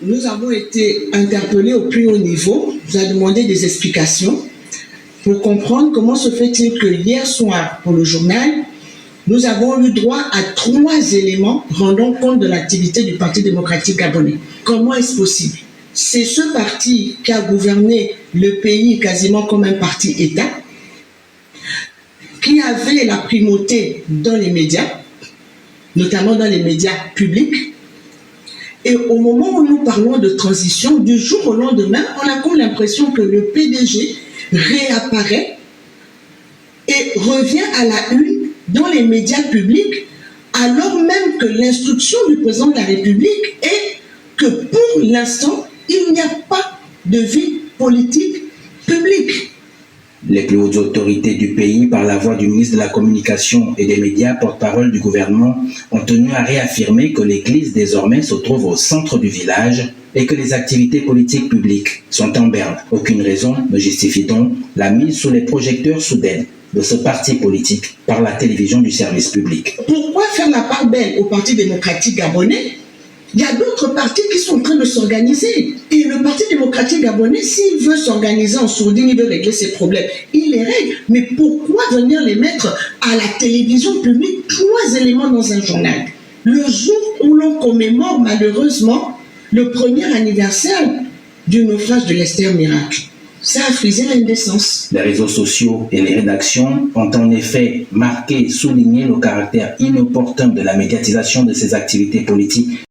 Nous avons été interpellés au plus haut niveau, nous avons demandé des explications pour comprendre comment se fait-il que hier soir, pour le journal, nous avons eu droit à 3 éléments rendant compte de l'activité du Parti démocratique gabonais. Comment est-ce possible? C'est ce parti qui a gouverné le pays quasiment comme un parti-État, qui avait la primauté dans les médias, notamment dans les médias publics. Et au moment où nous parlons de transition, du jour au lendemain, on a comme l'impression que le PDG réapparaît et revient à la une dans les médias publics, alors même que l'instruction du président de la République est que pour l'instant, il n'y a pas de vie politique publique. Les plus hautes autorités du pays, par la voix du ministre de la Communication et des Médias, porte-parole du gouvernement, ont tenu à réaffirmer que l'église désormais se trouve au centre du village et que les activités politiques publiques sont en berne. Aucune raison ne justifie donc la mise sous les projecteurs soudaine de ce parti politique par la télévision du service public. Pourquoi faire la part belle au Parti démocratique gabonais? Il y a d'autres partis qui sont en train de s'organiser. Et le Parti démocratique gabonais, s'il veut s'organiser en sourdine, il veut régler ses problèmes, il les règle. Mais pourquoi venir les mettre à la télévision publique, 3 éléments dans un journal? Le jour où l'on commémore malheureusement le premier anniversaire du naufrage de l'Esther Miracle. Ça a frisé l'indécence. Les réseaux sociaux et les rédactions ont en effet marqué et souligné le caractère inopportun de la médiatisation de ces activités politiques.